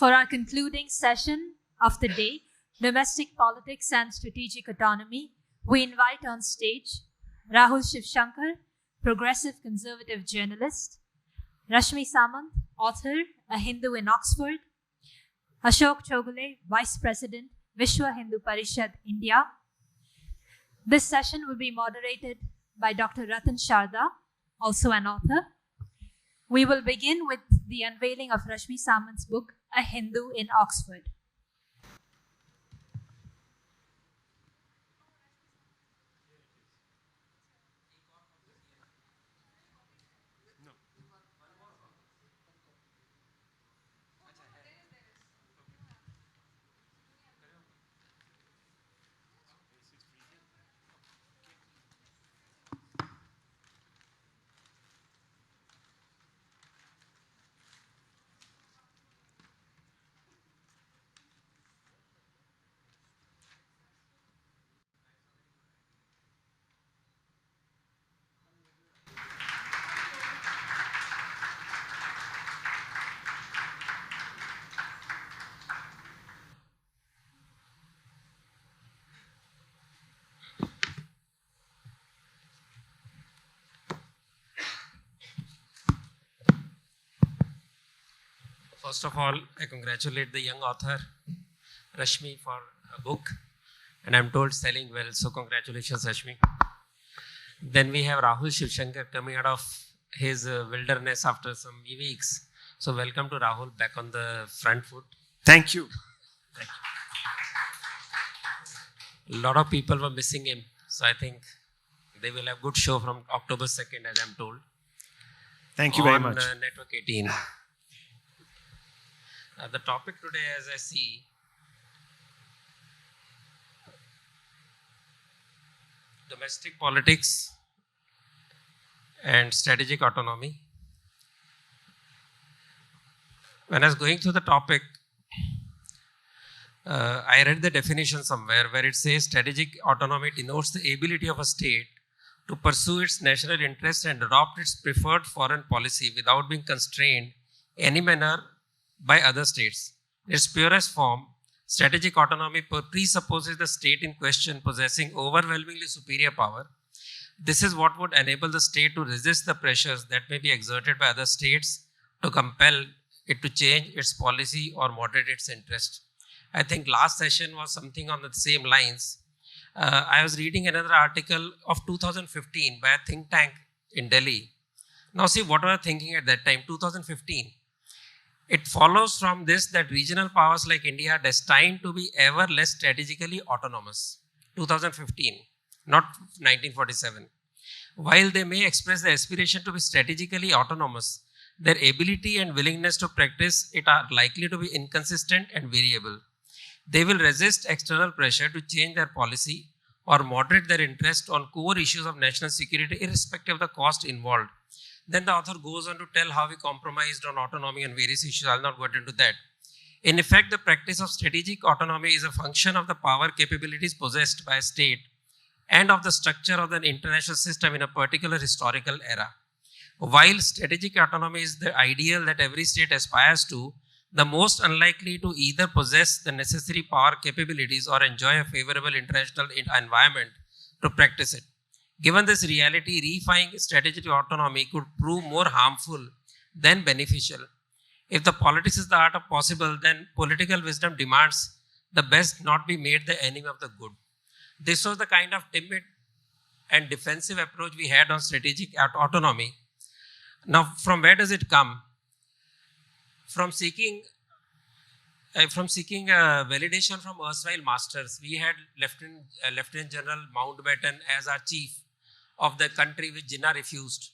For our concluding session of the day, Domestic Politics and Strategic Autonomy, we invite on stage Rahul Shivshankar, progressive conservative journalist, Rashmi Samant, author, a Hindu in Oxford, Ashok Chowgule, Vice President, Vishwa Hindu Parishad, India. This session will be moderated by Dr. Ratan Sharda, also an author. We will begin with the unveiling of Rashmi Samant's book, A Hindu in Oxford. First of all, I congratulate the young author, Rashmi, for a book. And I'm told selling well, so congratulations, Rashmi. Then we have Rahul Shivshankar coming out of his wilderness after some weeks. So welcome to Rahul, back on the front foot. Thank you. Thank you. A lot of people were missing him. So I think they will have good show from October 2nd, as I'm told. Thank you very much. On Network 18. The topic today, as I see, domestic politics and strategic autonomy. When I was going through the topic, I read the definition somewhere where it says strategic autonomy denotes the ability of a state to pursue its national interests and adopt its preferred foreign policy without being constrained in any manner by other states. In its purest form, strategic autonomy presupposes the state in question possessing overwhelmingly superior power. This is what would enable the state to resist the pressures that may be exerted by other states to compel it to change its policy or moderate its interest. I think last session was something on the same lines. I was reading another article of 2015 by a think tank in Delhi. Now see what I was thinking at that time, 2015. It follows from this that regional powers like India are destined to be ever less strategically autonomous. 2015, not 1947. While they may express the aspiration to be strategically autonomous, their ability and willingness to practice it are likely to be inconsistent and variable. They will resist external pressure to change their policy or moderate their interest on core issues of national security irrespective of the cost involved. Then the author goes on to tell how we compromised on autonomy on various issues. I'll not get into that. In effect, the practice of strategic autonomy is a function of the power capabilities possessed by a state and of the structure of the international system in a particular historical era. While strategic autonomy is the ideal that every state aspires to, the most unlikely to either possess the necessary power capabilities or enjoy a favorable international environment to practice it. Given this reality, redefining strategic autonomy could prove more harmful than beneficial. If the politics is the art of possible, then political wisdom demands the best not be made the enemy of the good. This was the kind of timid and defensive approach we had on strategic autonomy. Now, from where does it come? From seeking validation from erstwhile masters. We had Lieutenant General Mountbatten as our chief of the country which Jinnah refused.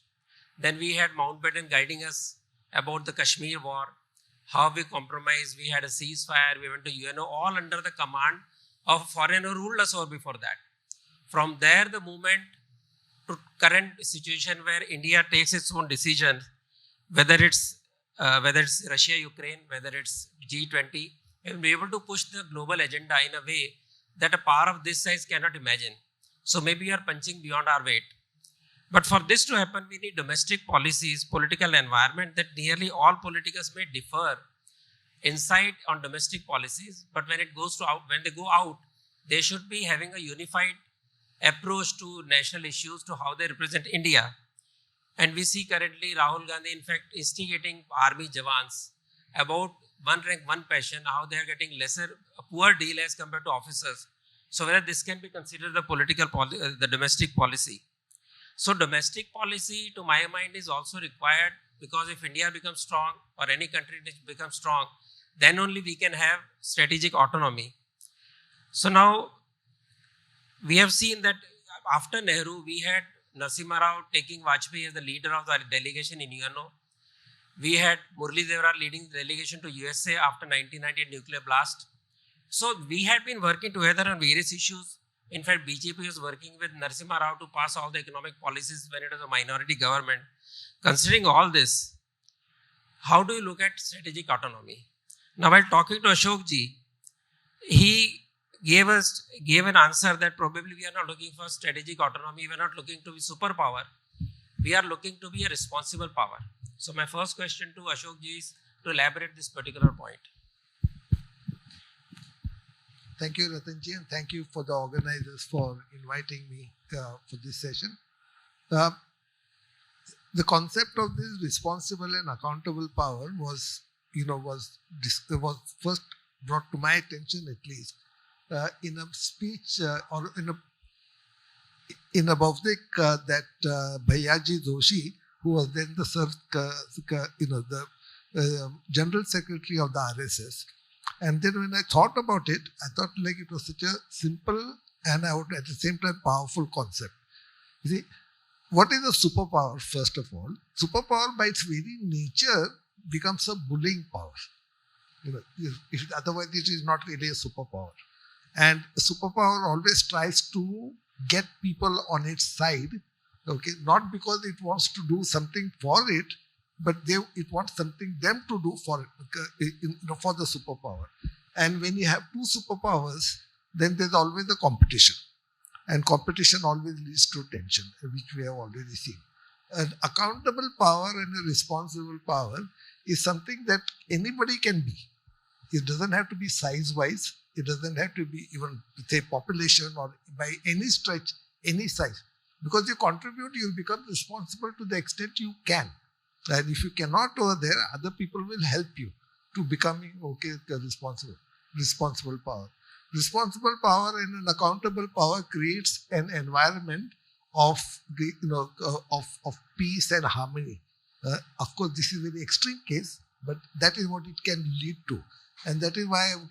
Then we had Mountbatten guiding us about the Kashmir war, how we compromised, we had a ceasefire, we went to UNO, all under the command of a foreigner who ruled us over before that. From there, the movement to current situation where India takes its own decision, whether it's Russia, Ukraine, whether it's G20, and be able to push the global agenda in a way that a power of this size cannot imagine. So maybe we are punching beyond our weight. But for this to happen, we need domestic policies, political environment that nearly all politicals may differ insight on domestic policies, but when they go out, they should be having a unified approach to national issues, to how they represent India. And we see currently Rahul Gandhi, in fact, instigating army jawans about one rank, one pension, how they are getting a poor deal as compared to officers. So whether this can be considered the domestic policy. So domestic policy, to my mind, is also required, because if India becomes strong, or any country becomes strong, then only we can have strategic autonomy. So now we have seen that after Nehru, we had Narasimha Rao taking Vajpayee as the leader of the delegation in UNO. We had Murli Devra leading the delegation to USA after 1998 nuclear blast. So we had been working together on various issues. In fact, BJP was working with Narasimha Rao to pass all the economic policies when it was a minority government. Considering all this, how do you look at strategic autonomy? Now, while talking to Ashok ji, he gave an answer that probably we are not looking for strategic autonomy, we are not looking to be superpower, we are looking to be a responsible power. So my first question to Ashok ji is to elaborate this particular point. Thank you, Ratan ji, and thank you for the organizers for inviting me for this session. The concept of this responsible and accountable power was first brought to my attention, at least, in a speech or in a Bhavdik that Bhaiyaji Joshi, who was then the General Secretary of the RSS. And then when I thought about it, I thought like it was such a simple and at the same time powerful concept. You see, what is a superpower, first of all? Superpower by its very nature becomes a bullying power. Otherwise it is not really a superpower. And a superpower always tries to get people on its side, okay, not because it wants to do something for it, but it wants something them to do for it, for the superpower. And when you have two superpowers, then there's always a competition. And competition always leads to tension, which we have already seen. An accountable power and a responsible power is something that anybody can be. It doesn't have to be size-wise. It doesn't have to be even, say, population or by any stretch, any size. Because you contribute, you become responsible to the extent you can. And if you cannot over there, other people will help you to becoming responsible power. Responsible power and an accountable power creates an environment of peace and harmony. Of course, this is a very extreme case, but that is what it can lead to. And that is why, when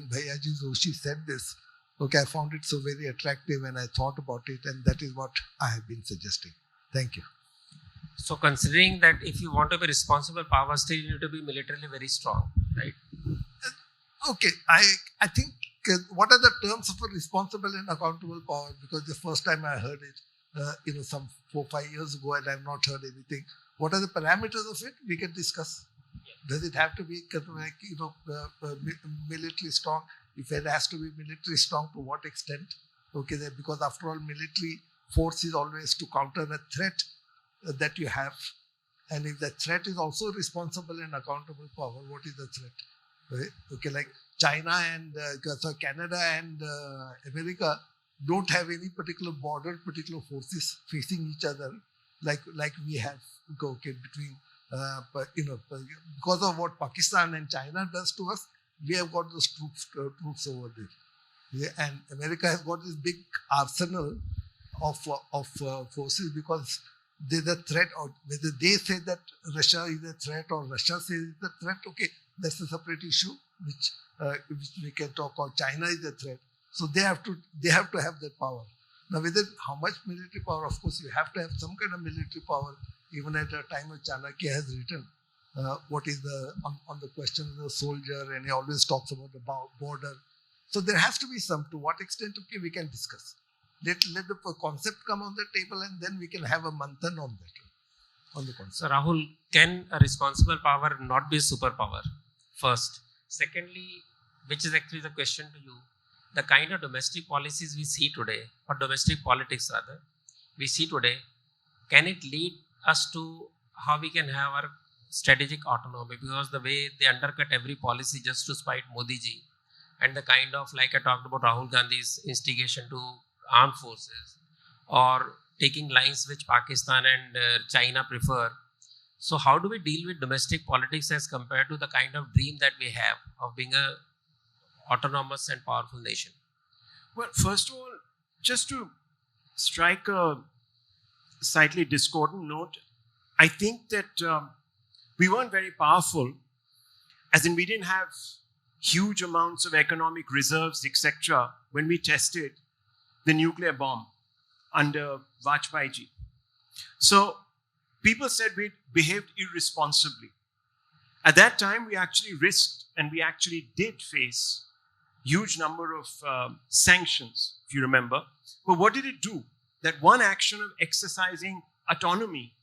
Bhaiyaji Joshi said this, I found it so very attractive and I thought about it, and that is what I have been suggesting. Thank you. So considering that if you want to be responsible power, still you need to be militarily very strong, right? Okay, I think what are the terms of a responsible and accountable power? Because the first time I heard it, some 4-5 years ago, and I have not heard anything. What are the parameters of it? We can discuss. Does it have to be military strong? If it has to be military strong, to what extent? Because after all, military force is always to counter a threat that you have. And if the threat is also responsible and accountable power, what is the threat? Like China and Canada and America don't have any particular border, particular forces facing each other like we have. Between because of what Pakistan and China does to us, we have got those troops over there. Yeah, and America has got this big arsenal of forces because there's a threat, or whether they say that Russia is a threat or Russia says it's a threat, that's a separate issue which we can talk about. China is a threat, so they have to have that power. Now, how much military power? Of course, you have to have some kind of military power. Even at the time of Chanakya has written what is on the question of the soldier, and he always talks about the border. So there has to be some. To what extent? We can discuss. Let the concept come on the table, and then we can have a manthan on that, on the concept. So Rahul, can a responsible power not be a superpower? First. Secondly, which is actually the question to you, the kind of domestic policies we see today, or domestic politics rather, we see today, can it lead us to how we can have our strategic autonomy, because the way they undercut every policy just to spite Modi ji, and the kind of, like I talked about, Rahul Gandhi's instigation to armed forces, or taking lines which Pakistan and China prefer. So how do we deal with domestic politics as compared to the kind of dream that we have of being a autonomous and powerful nation? Well, first of all, just to strike a slightly discordant note, I think that we weren't very powerful, as in we didn't have huge amounts of economic reserves, etc., when we tested the nuclear bomb under Vajpayee ji. So people said we behaved irresponsibly. At that time, we actually risked, and we actually did face huge number of sanctions, if you remember. But what did it do? That one action of exercising autonomy,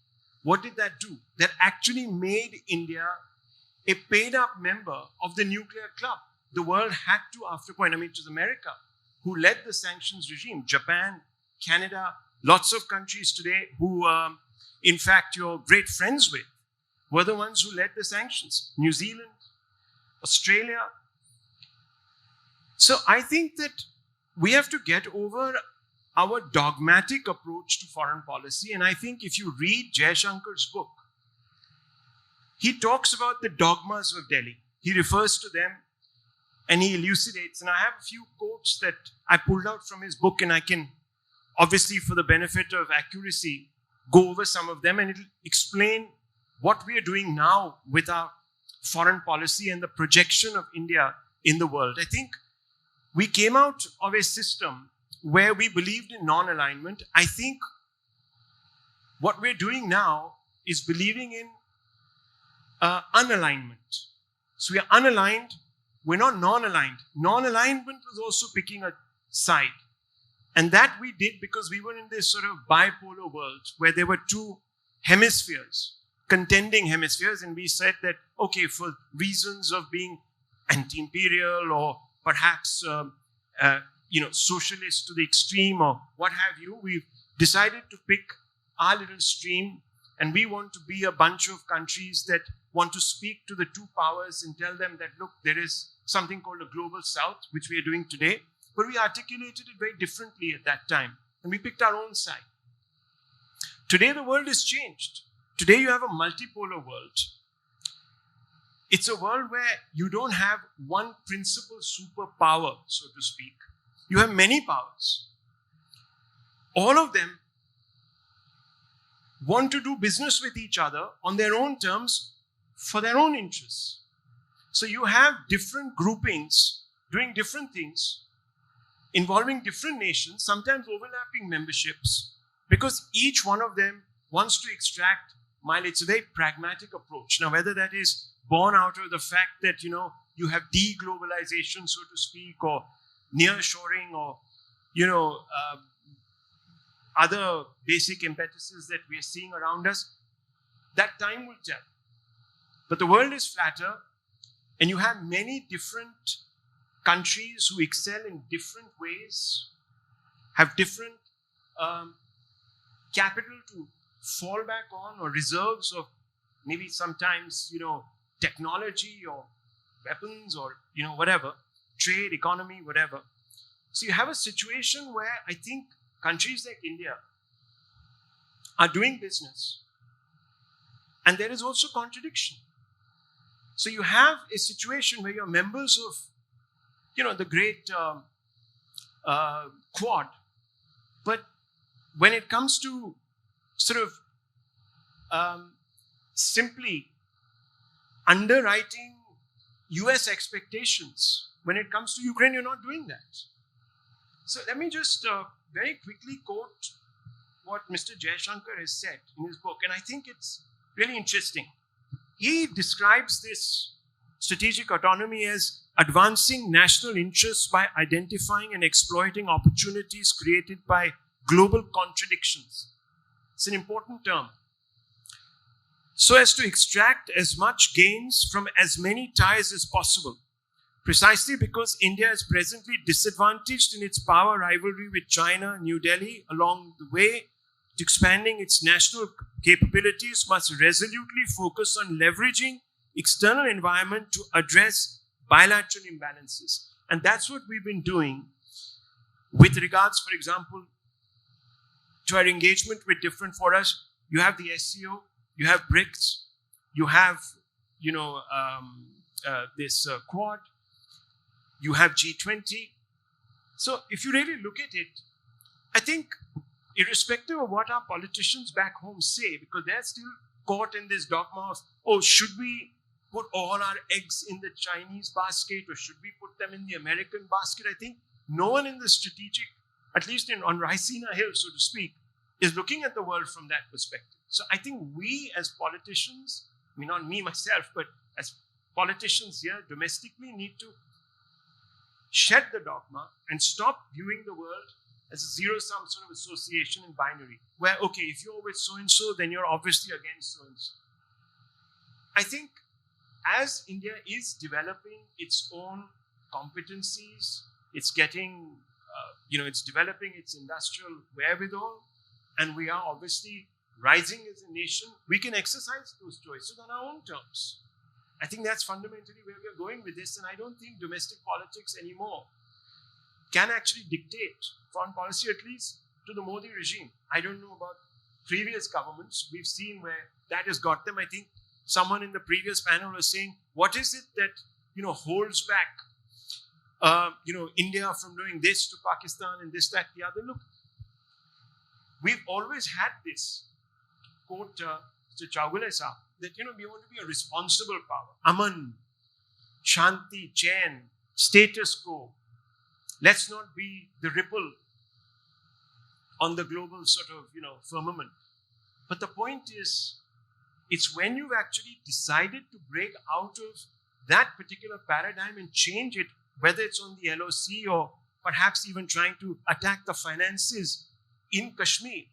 what did that do? That actually made India a paid-up member of the nuclear club. The world had to, after a point, I mean, it was America who led the sanctions regime. Japan, Canada, lots of countries today who, in fact, you're great friends with, were the ones who led the sanctions. New Zealand, Australia. So I think that we have to get over our dogmatic approach to foreign policy. And I think if you read Shivshankar's book, he talks about the dogmas of Delhi. He refers to them and he elucidates. And I have a few quotes that I pulled out from his book, and I can, obviously for the benefit of accuracy, go over some of them, and it'll explain what we are doing now with our foreign policy and the projection of India in the world. I think we came out of a system where we believed in non-alignment. I think what we're doing now is believing in unalignment. So we are unaligned, we're not non-aligned. Non-alignment was also picking a side. And that we did because we were in this sort of bipolar world where there were two hemispheres, contending hemispheres, and we said that, okay, for reasons of being anti-imperial or perhaps socialist to the extreme or what have you, we've decided to pick our little stream, and we want to be a bunch of countries that want to speak to the two powers and tell them that, look, there is something called a global south, which we are doing today, but we articulated it very differently at that time, and we picked our own side. Today, the world has changed. Today, you have a multipolar world. It's a world where you don't have one principal superpower, so to speak. You have many powers. All of them want to do business with each other on their own terms for their own interests. So you have different groupings doing different things, involving different nations, sometimes overlapping memberships, because each one of them wants to extract mileage. It's a very pragmatic approach. Now, whether that is born out of the fact that, you have deglobalization, so to speak, or nearshoring, or, other basic impetuses that we are seeing around us, that time will tell. But the world is flatter, and you have many different countries who excel in different ways, have different capital to fall back on, or reserves of maybe sometimes, technology or weapons or, whatever, trade, economy, whatever. So you have a situation where I think countries like India are doing business, and there is also contradiction. So you have a situation where you're members of, the great Quad, but when it comes to sort of simply underwriting US expectations, when it comes to Ukraine, you're not doing that. So let me just very quickly quote what Mr. Shivshankar has said in his book, and I think it's really interesting. He describes this strategic autonomy as advancing national interests by identifying and exploiting opportunities created by global contradictions. It's an important term. So as to extract as much gains from as many ties as possible, precisely because India is presently disadvantaged in its power rivalry with China, New Delhi, along the way, to expanding its national capabilities must resolutely focus on leveraging external environment to address bilateral imbalances. And that's what we've been doing with regards, for example, to our engagement with different forums. You have the SCO, you have BRICS, you have, this Quad, you have G20. So if you really look at it, I think irrespective of what our politicians back home say, because they're still caught in this dogma of, oh, should we put all our eggs in the Chinese basket or should we put them in the American basket? I think no one in the strategic, at least on Raisina Hill, so to speak, is looking at the world from that perspective. So I think we as politicians, I mean, not me myself, but as politicians here domestically need to shed the dogma and stop viewing the world as a zero-sum sort of association and binary, where, okay, if you're with so-and-so, then you're obviously against so-and-so. I think as India is developing its own competencies, it's getting, it's developing its industrial wherewithal, and we are obviously rising as a nation, we can exercise those choices on our own terms. I think that's fundamentally where we are going with this, and I don't think domestic politics anymore can actually dictate foreign policy, at least to the Modi regime. I don't know about previous governments. We've seen where that has got them. I think someone in the previous panel was saying, what is it that, holds back, India from doing this to Pakistan and this, that, the other? Look, we've always had this quote, Mr. Chowgule sahab, that, we want to be a responsible power. Aman, Shanti, Chain, status quo. Let's not be the ripple on the global sort of, firmament. But the point is, it's when you've actually decided to break out of that particular paradigm and change it, whether it's on the LOC or perhaps even trying to attack the finances in Kashmir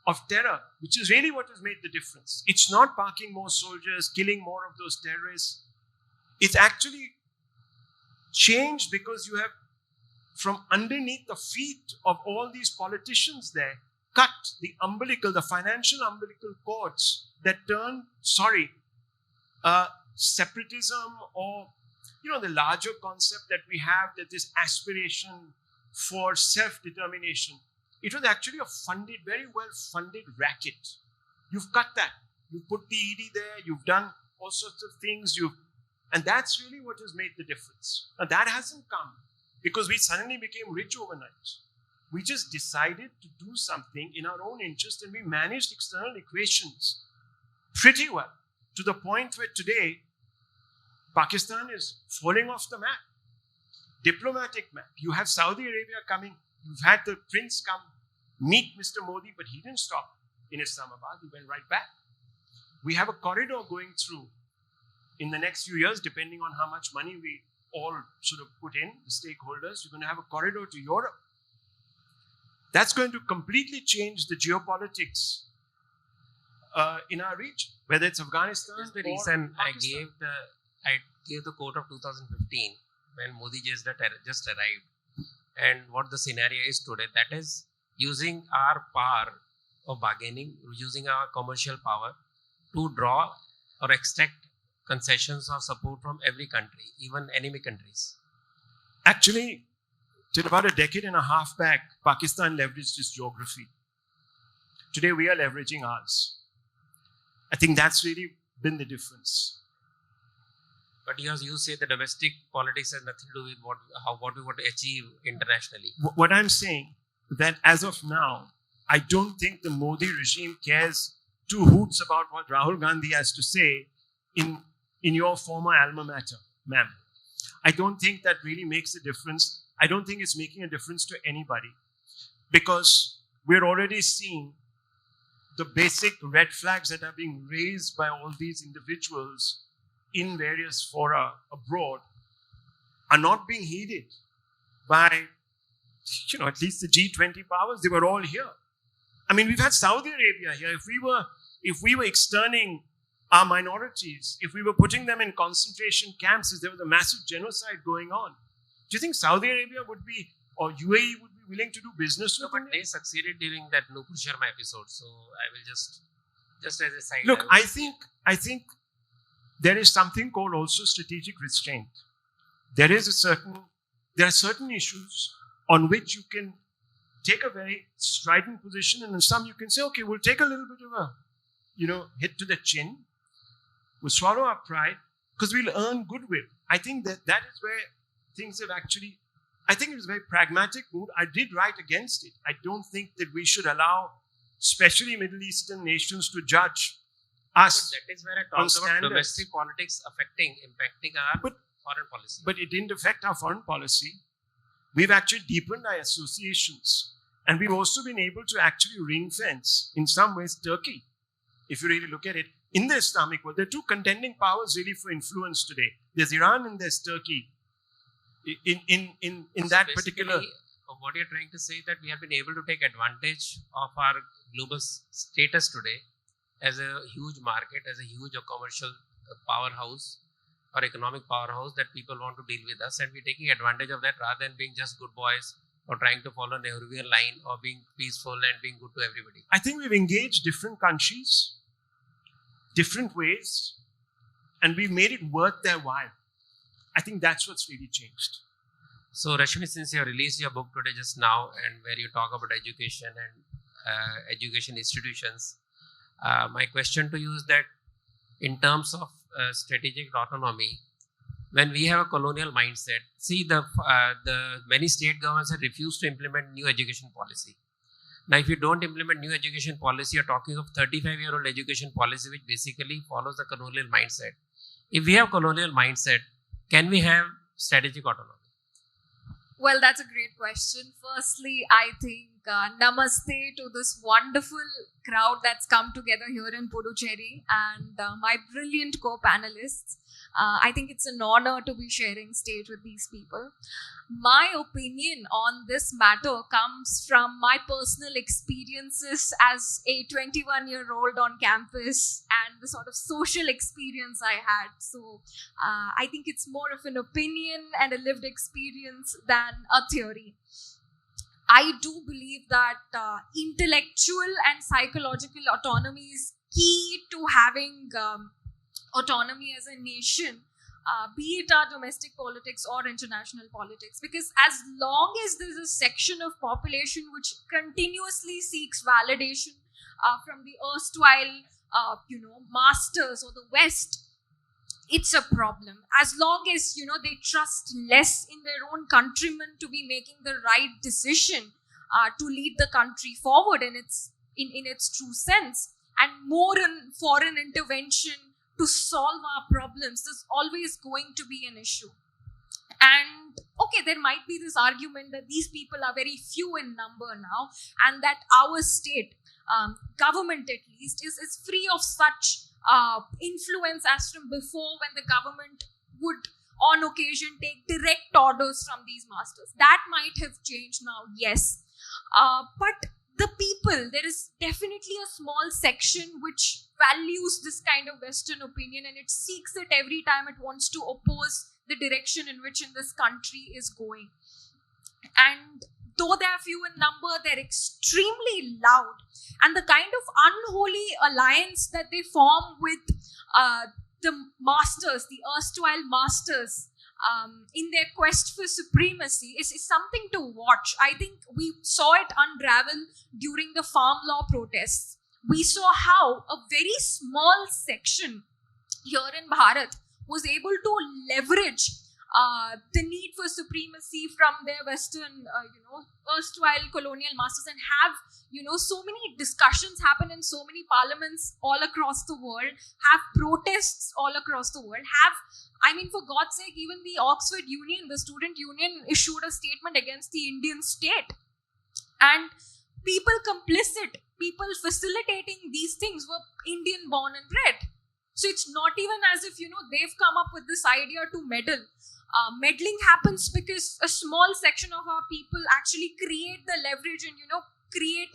of terror, which is really what has made the difference. It's not parking more soldiers, killing more of those terrorists. It's actually changed because you have, from underneath the feet of all these politicians there, cut the financial umbilical cords that turn, separatism or, the larger concept that we have, that this aspiration for self-determination, it was actually a very well-funded racket. You've cut that. You've put the ED there. You've done all sorts of things. And that's really what has made the difference. Now, that hasn't come because we suddenly became rich overnight. We just decided to do something in our own interest, and we managed external equations pretty well, to the point where today, Pakistan is falling off the map. Diplomatic map. You have Saudi Arabia coming. You've had the prince come meet Mr. Modi, but he didn't stop in Islamabad. He went right back. We have a corridor going through in the next few years, depending on how much money we all sort of put in, the stakeholders. You're going to have a corridor to Europe. That's going to completely change the geopolitics in our region, whether it's Afghanistan Just the or reason Pakistan. I gave the quote of 2015 when Modi just arrived, and what the scenario is today. That is using our power of bargaining, using our commercial power to draw or extract concessions or support from every country, even enemy countries. Actually, till about a decade and a half back, Pakistan leveraged its geography. Today, we are leveraging ours. I think that's really been the difference. But as you say, the domestic politics has nothing to do with what we want to achieve internationally. What I'm saying, that as of now, I don't think the Modi regime cares two hoots about what Rahul Gandhi has to say in your former alma mater, ma'am. I don't think that really makes a difference. I don't think it's making a difference to anybody, because we're already seeing the basic red flags that are being raised by all these individuals in various fora abroad are not being heeded by, at least the G20 powers. They were all here. I mean, we've had Saudi Arabia here. If we were externing our minorities, if we were putting them in concentration camps, if there was a massive genocide going on, do you think Saudi Arabia would be, or UAE would be be willing to do business No, with but India? they succeeded during that Nupur Sharma episode. So I will just as a side. Look, I think there is something called also strategic restraint. There are certain issues on which you can take a very strident position, and in some you can say, okay, we'll take a little bit of a, hit to the chin. We'll swallow our pride because we'll earn goodwill. I think that is where things have actually, I think it was a very pragmatic move. I did write against it. I don't think that we should allow, especially Middle Eastern nations, to judge us. But that is where I on talked about standards. domestic politics impacting our foreign policy. But it didn't affect our foreign policy. We've actually deepened our associations. And we've also been able to actually ring fence, in some ways, Turkey. If you really look at it, in the Islamic world, there are two contending powers really for influence today. There's Iran and there's Turkey. In So that basically, particular... what you're trying to say is that we have been able to take advantage of our global status today as a huge market, as a huge commercial powerhouse or economic powerhouse that people want to deal with us, and we're taking advantage of that rather than being just good boys or trying to follow Nehruvian line or being peaceful and being good to everybody. I think we've engaged different countries, different ways, and we've made it worth their while. I think that's what's really changed. So Rashmi, since you have released your book today just now, and where you talk about education and education institutions, my question to you is that in terms of strategic autonomy, when we have a colonial mindset, see the many state governments have refused to implement new education policy. Now, if you don't implement new education policy, you're talking of 35-year-old education policy, which basically follows the colonial mindset. If we have colonial mindset, can we have strategic autonomy? Well, that's a great question. Firstly, I think namaste to this wonderful crowd that's come together here in Puducherry and my brilliant co-panelists. I think it's an honor to be sharing stage with these people. My opinion on this matter comes from my personal experiences as a 21-year-old on campus and the sort of social experience I had. So I think it's more of an opinion and a lived experience than a theory. I do believe that intellectual and psychological autonomy is key to having autonomy as a nation, be it our domestic politics or international politics. Because as long as there's a section of population which continuously seeks validation from the erstwhile, masters or the West, it's a problem. As long as, they trust less in their own countrymen to be making the right decision to lead the country forward in its true sense, and more in foreign intervention to solve our problems, there's always going to be an issue. And okay, there might be this argument that these people are very few in number now, and that our state, government at least, is free of such influence as from before, when the government would on occasion take direct orders from these masters. That might have changed now, yes. But the people, there is definitely a small section which values this kind of Western opinion, and it seeks it every time it wants to oppose the direction in which this country is going. And though they are few in number, they're extremely loud. And the kind of unholy alliance that they form with the masters, the erstwhile masters, in their quest for supremacy is something to watch. I think we saw it unravel during the farm law protests. We saw how a very small section here in Bharat was able to leverage the need for supremacy from their Western, erstwhile colonial masters, and have, so many discussions happen in so many parliaments all across the world, have protests all across the world, for God's sake, even the Oxford Union, the student union, issued a statement against the Indian state. And people complicit, people facilitating these things were Indian born and bred. So it's not even as if, they've come up with this idea to meddle. Meddling happens because a small section of our people actually create the leverage and, create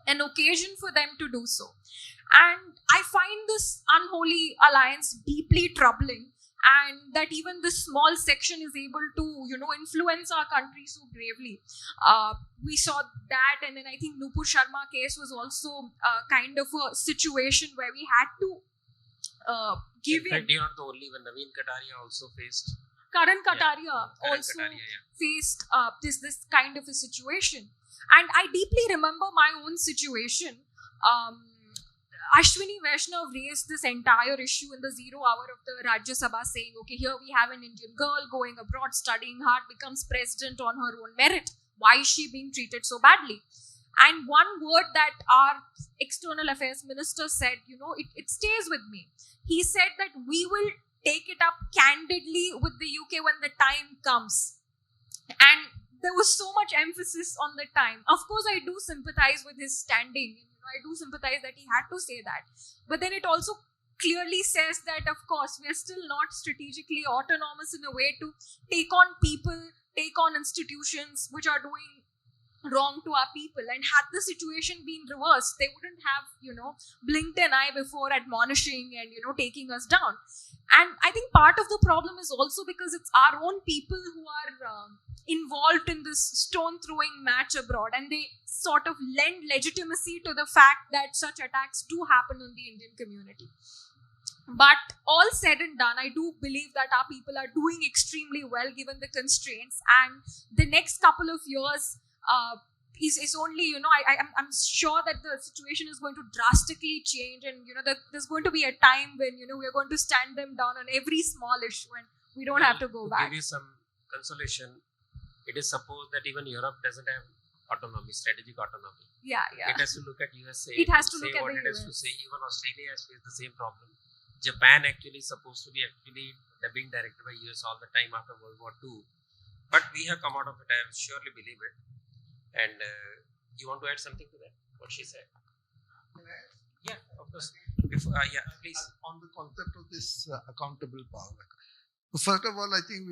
an occasion for them to do so. And I find this unholy alliance deeply troubling. and that even this small section is able to, influence our country so gravely. We saw that, and then I think Nupur Sharma case was also kind of a situation where we had to give in fact, you're not the only one. Naveen Kataria also faced. Karan Kataria Karan also Kataria, faced this kind of a situation. And I deeply remember my own situation. Ashwini Vaishnav raised this entire issue in the 0 hour of the Rajya Sabha, saying, okay, here we have an Indian girl going abroad, studying hard, becomes president on her own merit. Why is she being treated so badly? And one word that our external affairs minister said, it stays with me. He said that we will take it up candidly with the UK when the time comes. And there was so much emphasis on the time. Of course, I do sympathize with his standing. I do sympathize that he had to say that. But then it also clearly says that, of course, we are still not strategically autonomous in a way to take on people, take on institutions which are doing wrong to our people. And had the situation been reversed, they wouldn't have, blinked an eye before admonishing and, taking us down. And I think part of the problem is also because it's our own people who are involved in this stone throwing match abroad, and they sort of lend legitimacy to the fact that such attacks do happen in the Indian community. But all said and done, I do believe that our people are doing extremely well given the constraints, and the next couple of years is only, I'm sure that the situation is going to drastically change, and there's going to be a time when we're going to stand them down on every small issue, and we don't have to go back. To give you some consolation, it is supposed that even Europe doesn't have autonomy, strategic autonomy. Yeah. It has to look at USA. It has to say look at what the it has US. to say. Even Australia has faced the same problem. Japan actually is supposed to be being directed by US all the time after World War II. But we have come out of it. I surely believe it. And you want to add something to that? What she said? Yeah, of course. Please. On the concept of this accountable power. First of all, I think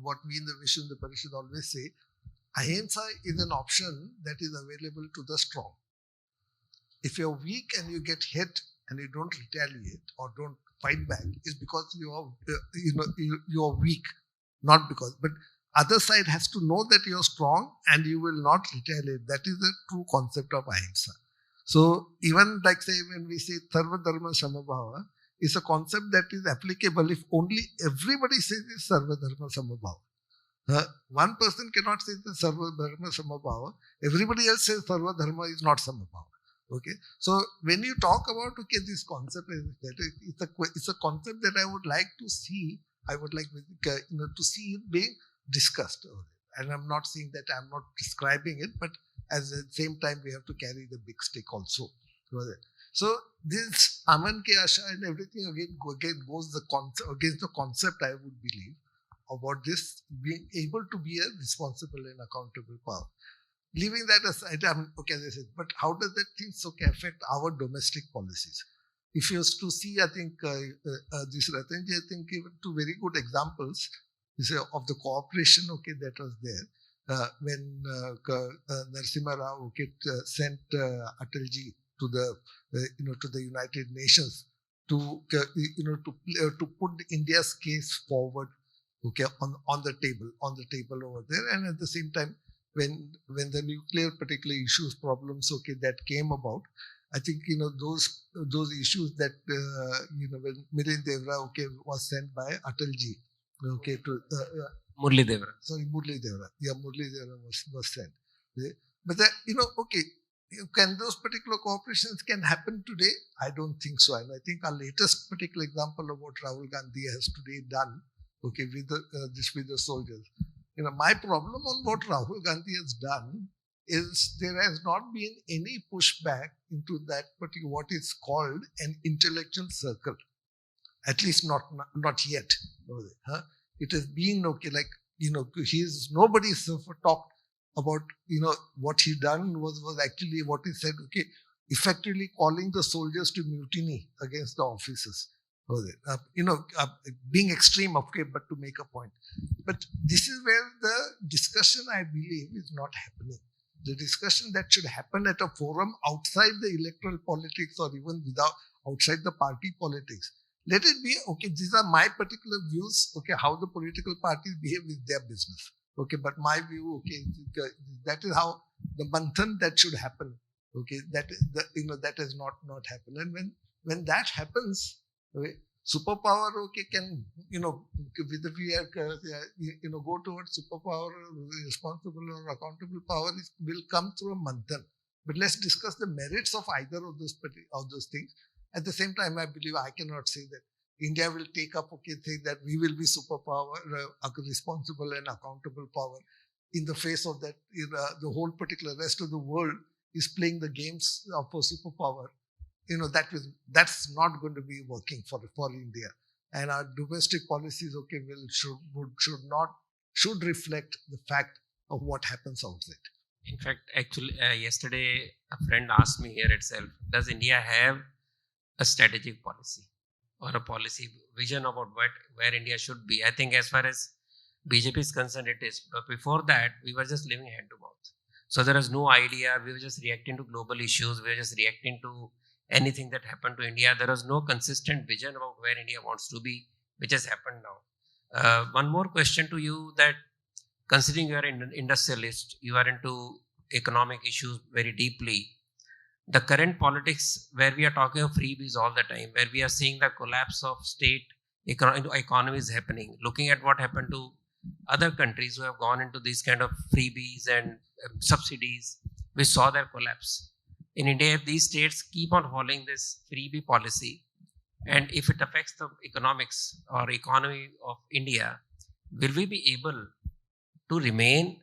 what we in the Vishnu the Parishad always say, ahimsa is an option that is available to the strong. If you're weak and you get hit and you don't retaliate or don't fight back, it's because you are weak, not because. But other side has to know that you're strong and you will not retaliate. That is the true concept of ahimsa. So even like say when we say sarva dharma samabhava, is a concept that is applicable if only everybody says it's sarva dharma samabhava. One person cannot say the sarva dharma samabhava. Everybody else says sarva dharma is not samabhava. Okay, so when you talk about this concept, it's a concept that I would like to see. I would like to see it being discussed, and I'm not saying that I'm not describing it, but at the same time we have to carry the big stick also. So this Aman ke Asha and everything again goes against the concept, I would believe, about this being able to be a responsible and accountable power. Leaving that aside, as I said, but how does that thing affect our domestic policies? If you to see, I think this Ratan, I think given two very good examples of the cooperation that was there when Narasimha Rao sent Atalji to the United Nations to put India's case forward on the table over there, and at the same time when the nuclear particular issues problems that came about, I think those issues that when Milind Devra was sent by Atalji to Murli Devra. Sorry, Murli Devra. Yeah, Murli Devra was sent. But that, can those particular cooperations can happen today? I don't think so. And I think our latest particular example of what Rahul Gandhi has today done, with the soldiers. My problem on what Rahul Gandhi has done is there has not been any pushback into that particular what is called an intellectual circle. At least not yet. It has been nobody's talked about what he done was actually what he said, effectively calling the soldiers to mutiny against the officers. Being extreme, but to make a point. But this is where the discussion, I believe, is not happening. The discussion that should happen at a forum outside the electoral politics or even outside the party politics. Let it be, okay, these are my particular views, okay, how the political parties behave is their business. Okay, but my view, okay, that is how the manthan that should happen. Okay, that is that has not happened. And when that happens, okay, superpower, okay, can, whether we are, go towards superpower, responsible or accountable power will come through a manthan. But let's discuss the merits of either of those things. At the same time, I believe I cannot say that India will take up, okay, say that we will be superpower, responsible and accountable power. In the face of that, the whole particular rest of the world is playing the games of a superpower. That's not going to be working for India. And our domestic policies, okay, should reflect the fact of what happens outside. In fact, actually, yesterday a friend asked me here itself, does India have a strategic policy or a policy vision about where India should be? I think as far as BJP is concerned, it is. But before that, we were just living hand to mouth. So there was no idea. We were just reacting to global issues. We were just reacting to anything that happened to India. There was no consistent vision about where India wants to be, which has happened now. One more question to you, that considering you are an industrialist, you are into economic issues very deeply. The current politics where we are talking of freebies all the time, where we are seeing the collapse of state economies happening, looking at what happened to other countries who have gone into these kind of freebies and subsidies, we saw their collapse. In India, if these states keep on following this freebie policy, and if it affects the economics or economy of India, will we be able to remain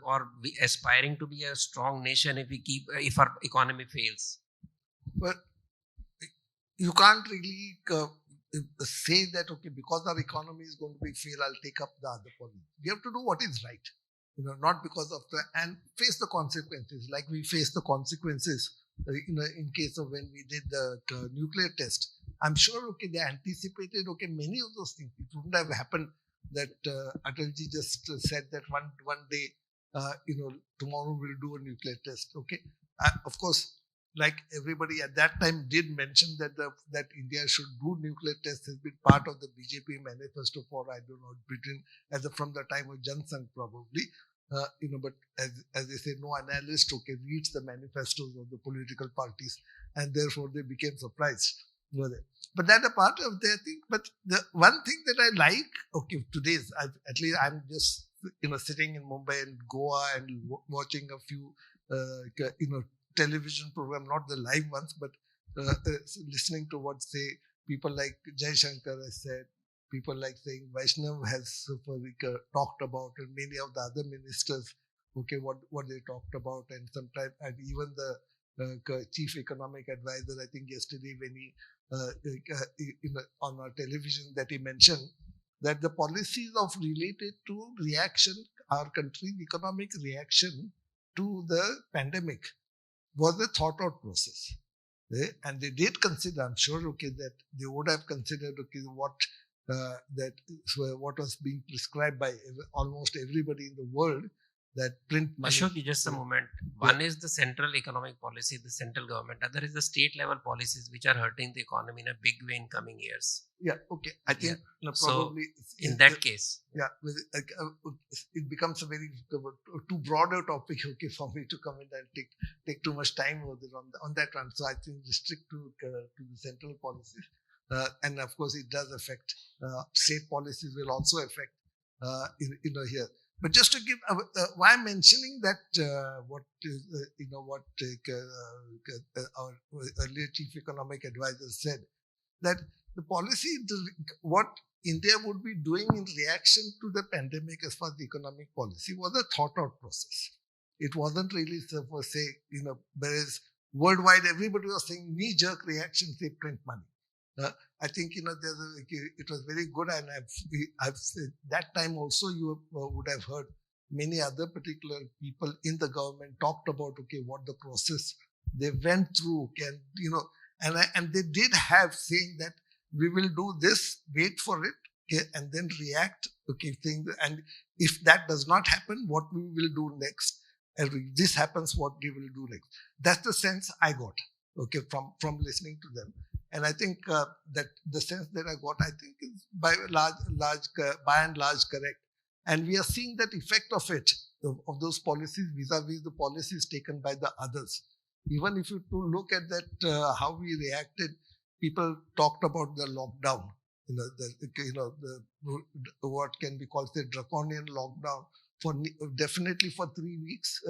or be aspiring to be a strong nation if our economy fails? But you can't really say that, okay, because our economy is going to be fail, I'll take up the other policy. We have to do what is right, not because of and face the consequences, like we face the consequences in case of when we did the nuclear test. I'm sure, okay, they anticipated, okay, many of those things. It wouldn't have happened that Atalji just said that one day, tomorrow we'll do a nuclear test. Okay, of course, like everybody at that time did mention that that India should do nuclear tests has been part of the BJP manifesto for, I don't know, from the time of Jansangh probably. But as they say, no analyst, okay, reads the manifestos of the political parties, and therefore they became surprised. But that a part of their thing. But the one thing that I like, okay, today's, at least I'm just, sitting in Mumbai and Goa and watching a few, television program, not the live ones, but listening to what, say, people like Shankar has said, people like saying Vaishnav has talked about, and many of the other ministers, okay, what they talked about, and sometimes, and even the chief economic advisor, I think yesterday when he on our television that he mentioned that the policies of related to reaction, our country's economic reaction to the pandemic was a thought out process. And they did consider, I'm sure, okay, that they would have considered, okay, what was being prescribed by almost everybody in the world, that print money. Ashok, just a moment. One is the central economic policy, the central government. Other is the state level policies which are hurting the economy in a big way in coming years. Yeah, okay. I think probably so in that case. Yeah, it becomes a very too broader topic, okay, for me to come in and take too much time over there on that one. So I think restrict to the central policies. And of course, it does affect state policies will also affect here. But just to give, why I'm mentioning that what our earlier chief economic advisor said, that the policy, what India would be doing in reaction to the pandemic as far as the economic policy was a thought out process. It wasn't really, say, whereas worldwide everybody was saying knee jerk reaction, say print money. I think it was very good, and I've said that time also you would have heard many other particular people in the government talked about, okay, what the process they went through, and they did have saying that we will do this, wait for it, okay, and then react, okay, and if that does not happen, what we will do next, and if this happens, what we will do next. That's the sense I got, okay, from listening to them. And I think that the sense that I got, I think, is by and large correct. And we are seeing that effect of it, of those policies vis-a-vis the policies taken by the others. Even if you to look at that, how we reacted, people talked about the lockdown, what can be called the draconian lockdown for definitely for 3 weeks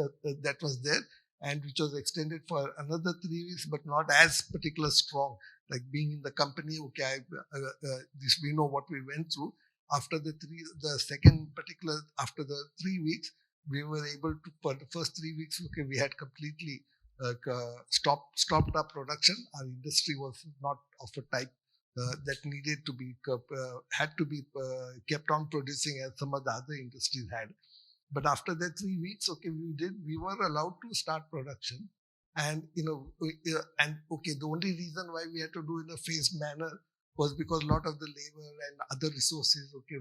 that was there, and which was extended for another 3 weeks, but not as particular strong. Like being in the company, okay, this we know what we went through. After the 3 weeks, we were able to, for the first 3 weeks, okay, we had completely stopped our production. Our industry was not of a type that needed to be, had to be kept on producing as some of the other industries had. But after that 3 weeks, okay, we were allowed to start production. And, the only reason why we had to do in a phased manner was because a lot of the labor and other resources, okay,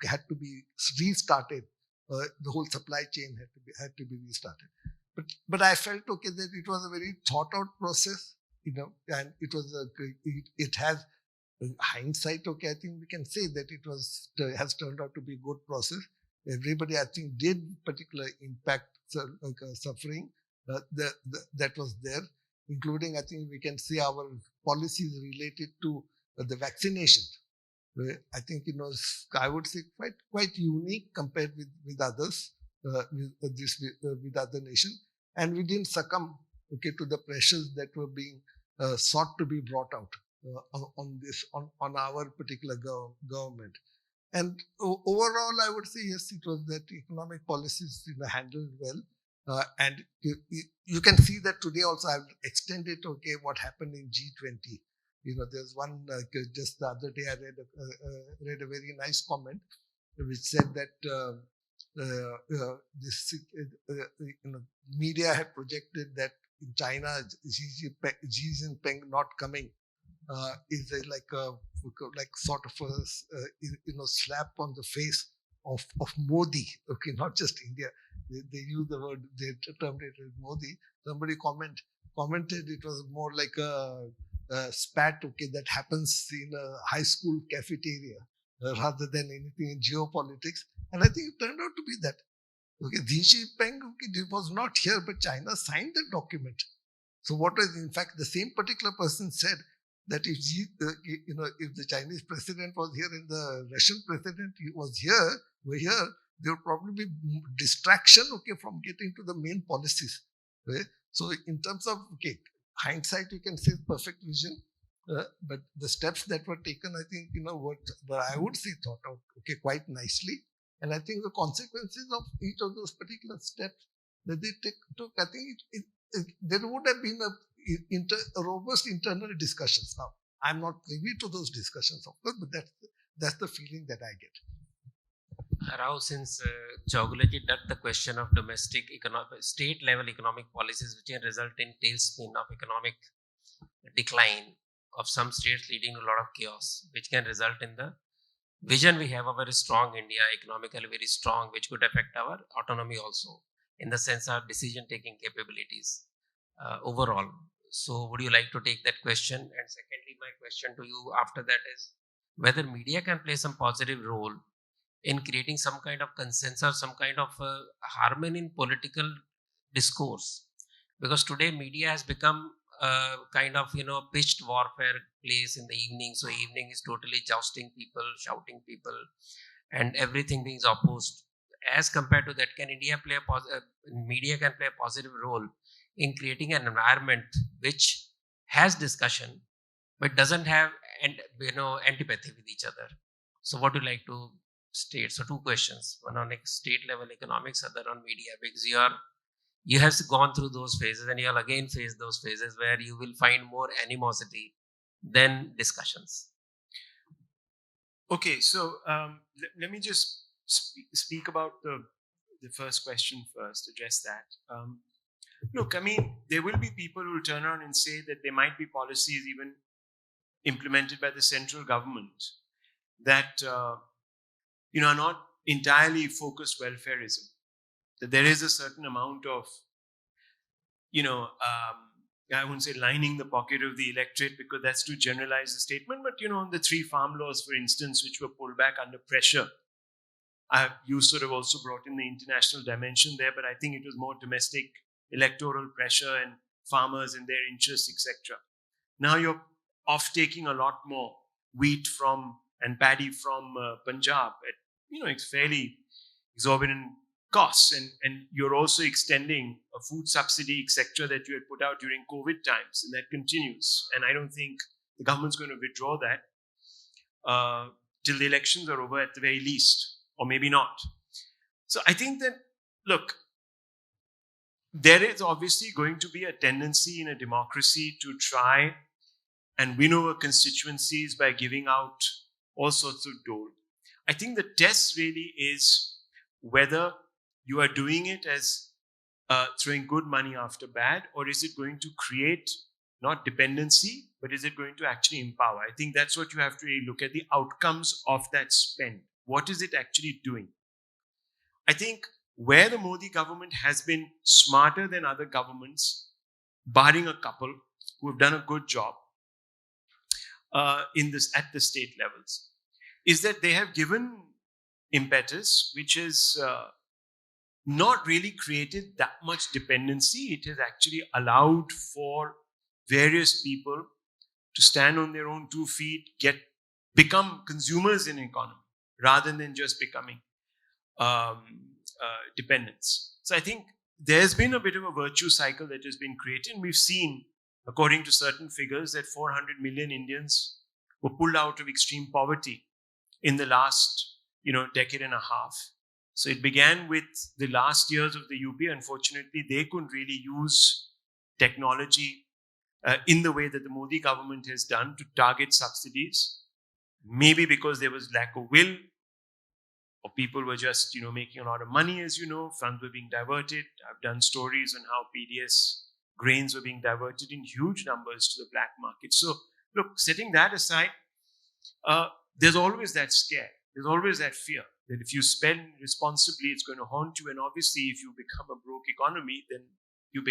had to be restarted. The whole supply chain had to be restarted. But I felt, okay, that it was a very thought out process, and it was it has hindsight, okay, I think we can say that it has turned out to be a good process. Everybody, I think, did particular impact suffering that was there, including, I think, we can see our policies related to the vaccination. I think, I would say quite unique compared with others, with other nations, and we didn't succumb, okay, to the pressures that were being sought to be brought out on our particular government. And overall, I would say, yes, it was that economic policies handled well. And you can see that today also I've extended, okay, what happened in G20. There's one, just the other day I read a very nice comment which said that media had projected that in China, Xi Jinping not coming is like sort of a slap on the face of Modi. Okay, not just India. They use the word, they termed it as Modi. Somebody commented it was more like a spat, okay, that happens in a high school cafeteria rather than anything in geopolitics. And I think it turned out to be that. Okay, Xi Jinping, okay, was not here, but China signed the document. So what was, in fact, the same particular person said that if the Chinese president was here and the Russian president were here, there would probably be distraction, okay, from getting to the main policies. Right? So in terms of, okay, hindsight, you can say perfect vision, but the steps that were taken, I think, what I would say thought out, okay, quite nicely. And I think the consequences of each of those particular steps that they took, I think there would have been a robust internal discussions. Now, I'm not privy to those discussions, of course, but that's the feeling that I get. Rahul, since Chowgule ji dug the question of domestic state-level economic policies, which can result in tailspin of economic decline of some states, leading to a lot of chaos, which can result in the vision we have a very strong India, economically very strong, which could affect our autonomy also, in the sense of decision-taking capabilities overall. So would you like to take that question? And secondly, my question to you after that is whether media can play some positive role in creating some kind of consensus, some kind of harmony in political discourse. Because today media has become kind of, pitched warfare place in the evening. So evening is totally jousting people, shouting people, and everything being opposed. As compared to that, can media can play a positive role in creating an environment which has discussion, but doesn't have antipathy with each other. So what do you like to state? So two questions, one on state level economics, other on media, because you have gone through those phases and you'll again face those phases where you will find more animosity than discussions. Okay, so let me just speak about the first question first, address that. Look, I mean, there will be people who will turn around and say that there might be policies even implemented by the central government that are not entirely focused welfareism. That there is a certain amount of I wouldn't say lining the pocket of the electorate because that's too generalized a statement, but the 3 farm laws, for instance, which were pulled back under pressure. You sort of also brought in the international dimension there, but I think it was more domestic electoral pressure and farmers and their interests, etc. Now you're off-taking a lot more wheat from and paddy from Punjab at it's fairly exorbitant costs, and you're also extending a food subsidy, etc., that you had put out during COVID times, and that continues. And I don't think the government's going to withdraw that till the elections are over at the very least, or maybe not. So I think that, look, there is obviously going to be a tendency in a democracy to try and win over constituencies by giving out all sorts of dole. I think the test really is whether you are doing it as throwing good money after bad, or is it going to create not dependency, but is it going to actually empower? I think that's what you have to really look at, the outcomes of that spend. What is it actually doing? I think where the Modi government has been smarter than other governments, barring a couple who have done a good job at the state levels, is that they have given impetus, which is not really created that much dependency. It has actually allowed for various people to stand on their own 2 feet, become consumers in economy, rather than just becoming dependents. So I think there's been a bit of a virtue cycle that has been created. And we've seen, according to certain figures, that 400 million Indians were pulled out of extreme poverty in the last, decade and a half. So it began with the last years of the UP. Unfortunately, they couldn't really use technology in the way that the Modi government has done to target subsidies. Maybe because there was lack of will, or people were just, making a lot of money, as you know, funds were being diverted. I've done stories on how PDS grains were being diverted in huge numbers to the black market. So, look, setting that aside, there's always that scare. There's always that fear that if you spend responsibly, it's going to haunt you. And obviously, if you become a broke economy, then you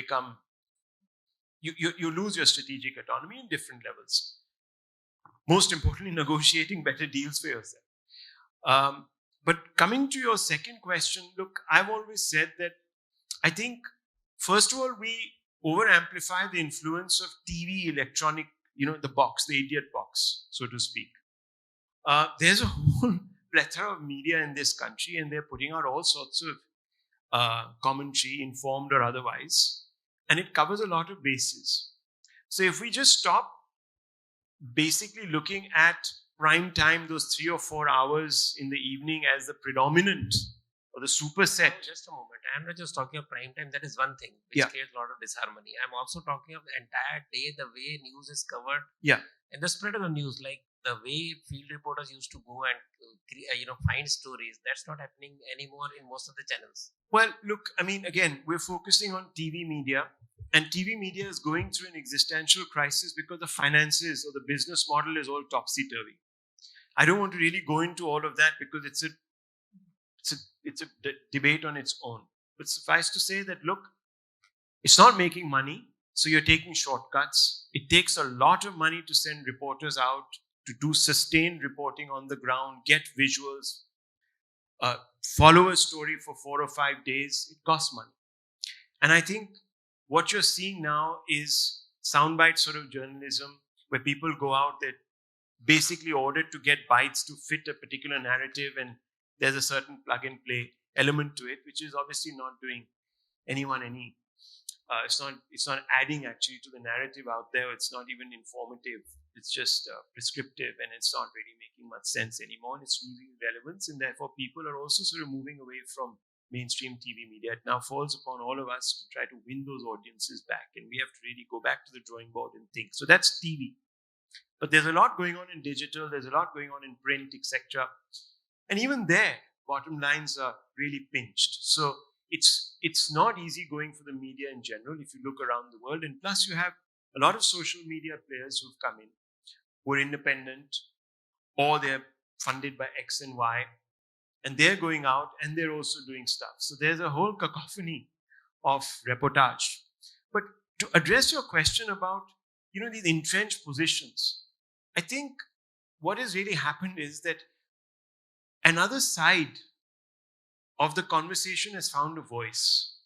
lose your strategic autonomy in different levels. Most importantly, negotiating better deals for yourself. But coming to your second question, look, I've always said that I think, first of all, we over-amplify the influence of TV, electronic, the box, the idiot box, so to speak. There's a whole plethora of media in this country, and they're putting out all sorts of commentary, informed or otherwise, and it covers a lot of bases. So if we just stop basically looking at prime time, those 3 or 4 hours in the evening, as the predominant or the superset. Just a moment. I'm not just talking of prime time. That is one thing which creates a lot of disharmony. I'm also talking of the entire day, the way news is covered. Yeah. And the spread of the news, like the way field reporters used to go and find stories. That's not happening anymore in most of the channels. Well, look, again, we're focusing on TV media. And TV media is going through an existential crisis because the finances or the business model is all topsy-turvy. I don't want to really go into all of that because it's a debate on its own. But suffice to say that, look, it's not making money, so you're taking shortcuts. It takes a lot of money to send reporters out to do sustained reporting on the ground, get visuals, follow a story for 4 or 5 days. It costs money. And I think what you're seeing now is soundbite sort of journalism where people go out, they're basically ordered to get bites to fit a particular narrative, and there's a certain plug and play element to it, which is obviously not doing anyone any. It's not adding actually to the narrative out there. It's not even informative. It's just prescriptive, and it's not really making much sense anymore. And it's losing relevance, and therefore people are also sort of moving away from mainstream TV media. It now falls upon all of us to try to win those audiences back, and we have to really go back to the drawing board and think. So that's TV. But there's a lot going on in digital, there's a lot going on in print, etc. And even there, bottom lines are really pinched. So it's not easy going for the media in general if you look around the world. And plus you have a lot of social media players who've come in, who are independent, or they're funded by X and Y, and they're going out and they're also doing stuff. So there's a whole cacophony of reportage. But to address your question about, these entrenched positions, I think what has really happened is that another side of the conversation has found a voice.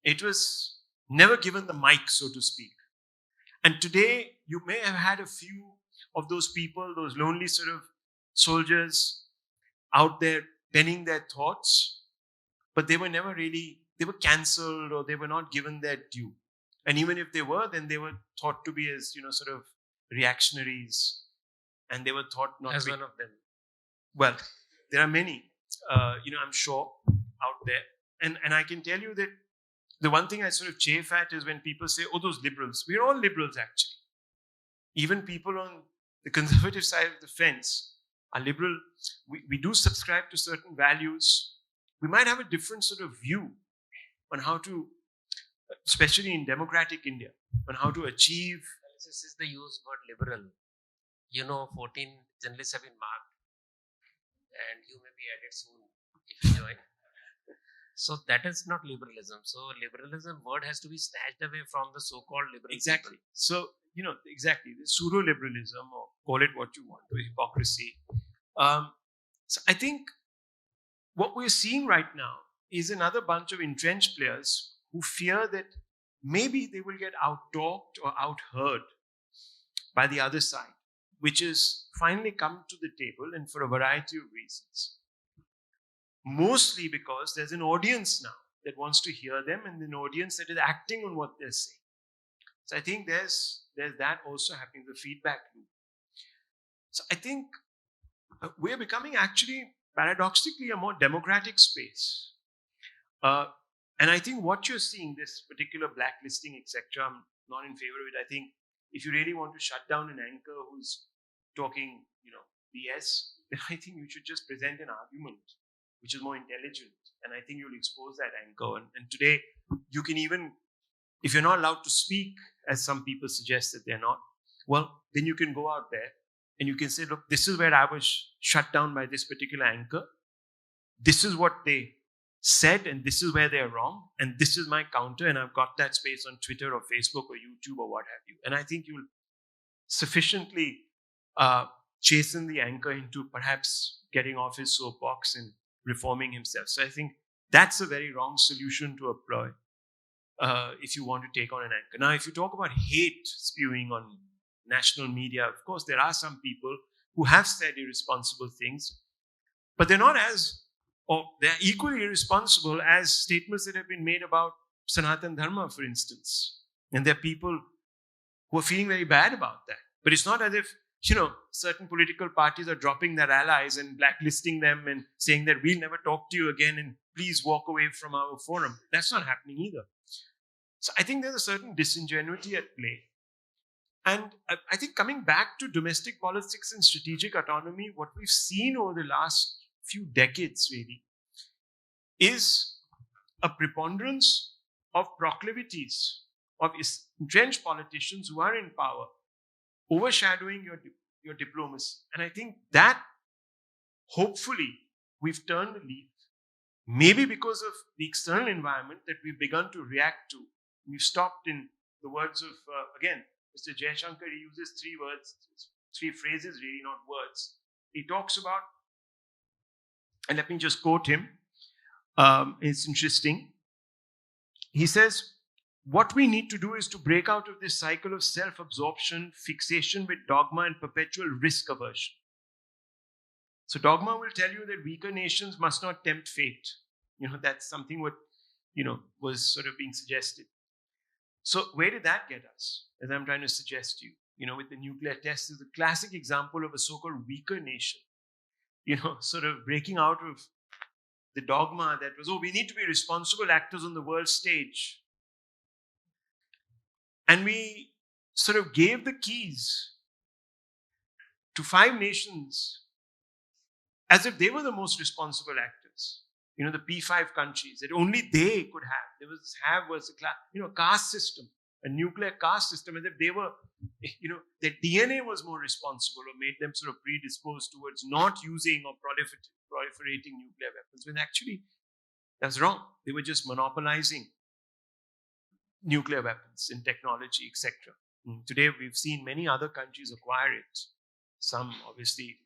It was never given the mic, so to speak. And today, you may have had a few of those people, those lonely sort of soldiers out there penning their thoughts, but they were never really, they were cancelled or they were not given their due. And even if they were, then they were thought to be as, sort of reactionaries. And they were thought not As to be. one of them. Well, there are many, I'm sure, out there. And I can tell you that the one thing I sort of chafe at is when people say, oh, those liberals. We're all liberals, actually. Even people on the conservative side of the fence are liberal. We do subscribe to certain values. We might have a different sort of view on how to, especially in democratic India, on how to achieve. This is the use word liberal. 14 journalists have been marked, and you may be added soon if you join. So that is not liberalism. So liberalism word has to be snatched away from the so-called liberal. Exactly. People. So, exactly. The pseudo-liberalism, or call it what you want, or hypocrisy. So I think what we're seeing right now is another bunch of entrenched players who fear that maybe they will get out-talked or out-heard by the other side, which has finally come to the table, and for a variety of reasons. Mostly because there's an audience now that wants to hear them, and an audience that is acting on what they're saying. So I think there's that also happening, the feedback loop. So I think we're becoming actually, paradoxically, a more democratic space. And I think what you're seeing, this particular blacklisting, etc., I'm not in favor of it. I think if you really want to shut down an anchor who's talking, BS, then I think you should just present an argument which is more intelligent. And I think you'll expose that anchor. And today, you can even, if you're not allowed to speak, as some people suggest that they're not, well, then you can go out there and you can say, look, this is where I was shut down by this particular anchor. This is what they said, and this is where they're wrong. And this is my counter, and I've got that space on Twitter or Facebook or YouTube or what have you. And I think you'll sufficiently chasten the anchor into perhaps getting off his soapbox and reforming himself. So I think that's a very wrong solution to employ if you want to take on an anchor. Now, if you talk about hate spewing on national media, of course, there are some people who have said irresponsible things, but they're not as, or they're equally irresponsible as statements that have been made about Sanatan Dharma, for instance. And there are people who are feeling very bad about that. But it's not as if, certain political parties are dropping their allies and blacklisting them and saying that we'll never talk to you again and please walk away from our forum. That's not happening either. So I think there's a certain disingenuity at play. And I think coming back to domestic politics and strategic autonomy, what we've seen over the last few decades really is a preponderance of proclivities of entrenched politicians who are in power overshadowing your diplomacy. And I think that hopefully we've turned a leaf, maybe because of the external environment that we've begun to react to. We've stopped, in the words of, again, Mr. Shivshankar, he uses three phrases really, not words. He talks about, and let me just quote him, it's interesting. He says, what we need to do is to break out of this cycle of self-absorption, fixation with dogma, and perpetual risk aversion. So dogma will tell you that weaker nations must not tempt fate. That's something what, was sort of being suggested. So where did that get us? As I'm trying to suggest to you, with the nuclear test is a classic example of a so-called weaker nation, sort of breaking out of the dogma that was, we need to be responsible actors on the world stage. And we sort of gave the keys to 5 nations as if they were the most responsible actors. The P5 countries, that only they could have. Was a caste system, a nuclear caste system, as if they were, their DNA was more responsible or made them sort of predisposed towards not using or proliferating nuclear weapons, when actually that's wrong. They were just monopolizing nuclear weapons, in technology, etc. Today, we've seen many other countries acquire it. Some, obviously,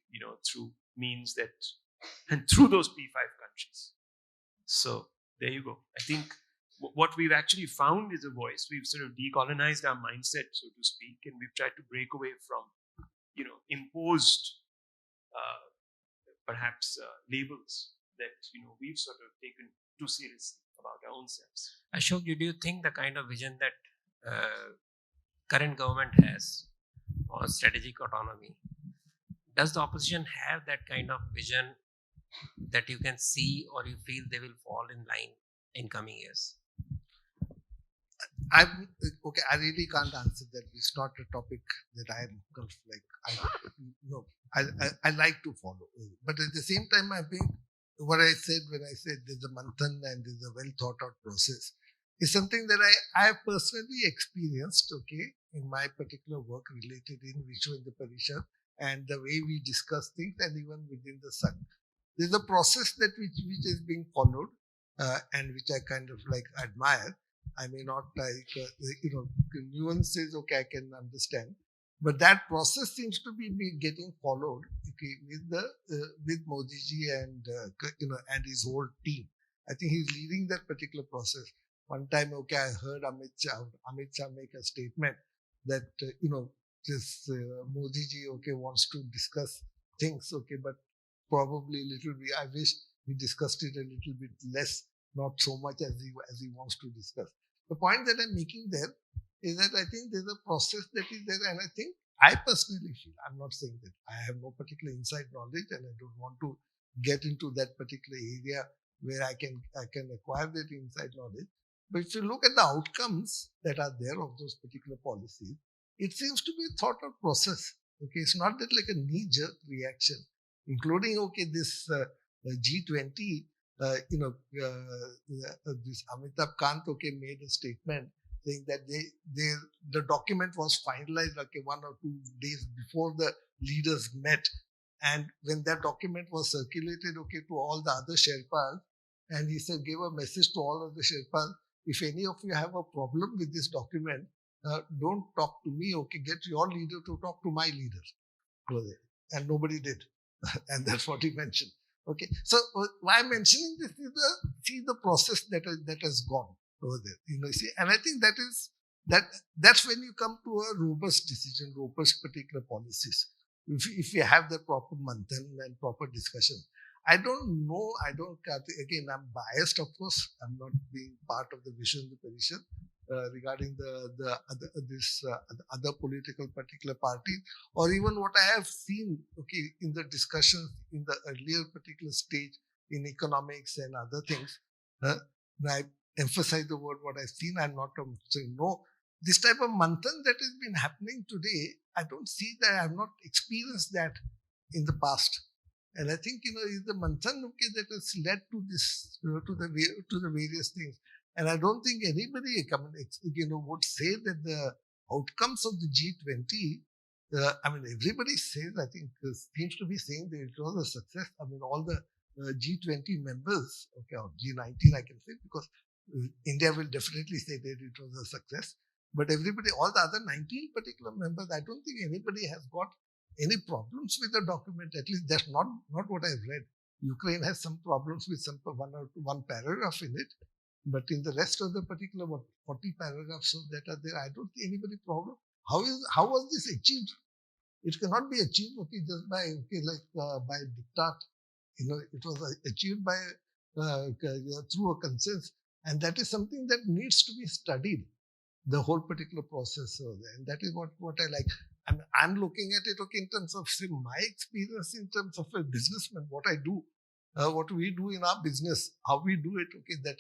through means that, and through those P5 countries. So there you go. I think what we've actually found is a voice. We've sort of decolonized our mindset, so to speak, and we've tried to break away from, imposed, perhaps labels that we've sort of taken too seriously about our own selves. Ashok, do you think the kind of vision that current government has on strategic autonomy, does the opposition have that kind of vision that you can see, or you feel they will fall in line in coming years? I really can't answer that. It's not a topic that I'm I like to follow. But at the same time, I think what I said when I said there's a manthan and there's a well thought out process is something that I have personally experienced, in my particular work related in Vishwa Parishad and the way we discuss things, and even within the Sangh. There's a process that which is being followed and which I kind of admire. I may not nuances, I can understand. But that process seems to be getting followed with Modi ji and and his whole team. I think he's leading that particular process. One time, I heard Amit Shah make a statement that this Modi ji wants to discuss things, but probably a little bit. I wish he discussed it a little bit less, not so much as he wants to discuss. The point that I'm making there is that I think there's a process that is there, and I think I personally feel, I'm not saying that I have no particular inside knowledge and I don't want to get into that particular area where I can acquire that inside knowledge. But if you look at the outcomes that are there of those particular policies, it seems to be a thought out process. It's not that like a knee-jerk reaction, including this G20. This Amitabh Kant made a statement saying that the document was finalized 1 or 2 days before the leaders met, and when that document was circulated to all the other Sherpas, and he said, gave a message to all of the Sherpas, if any of you have a problem with this document, don't talk to me, get your leader to talk to my leader. And nobody did. And that's what he mentioned. So why I'm mentioning this is the process that has gone over there. And I think that's when you come to a robust decision, robust particular policies. If you have the proper manthan and proper discussion. I don't know. Again, I'm biased, of course. I'm not being part of the Vishwa Parishad regarding the other political particular parties, or even what I have seen, in the discussions in the earlier particular stage in economics and other things. I emphasize the word what I've seen. I'm not saying no. This type of manthan that has been happening today, I don't see that. I have not experienced that in the past. And I think, is the manthan that has led to this, to the various things. And I don't think anybody, would say that the outcomes of the G20, everybody says, I think, seems to be saying that it was a success. All the G20 members, or G19, I can say, because India will definitely say that it was a success. But everybody, all the other 19 particular members, I don't think anybody has got any problems with the document. At least that's not what I've read. Ukraine has some problems with one paragraph in it, but in the rest of the particular 40 paragraphs that are there, I don't see anybody problem. How was this achieved? It cannot be achieved just by by diktat. It was achieved by through a consensus, and that is something that needs to be studied. The whole particular process, and that is what I like. I'm looking at it in terms of my experience in terms of a businessman, what I do, what we do in our business, how we do it. That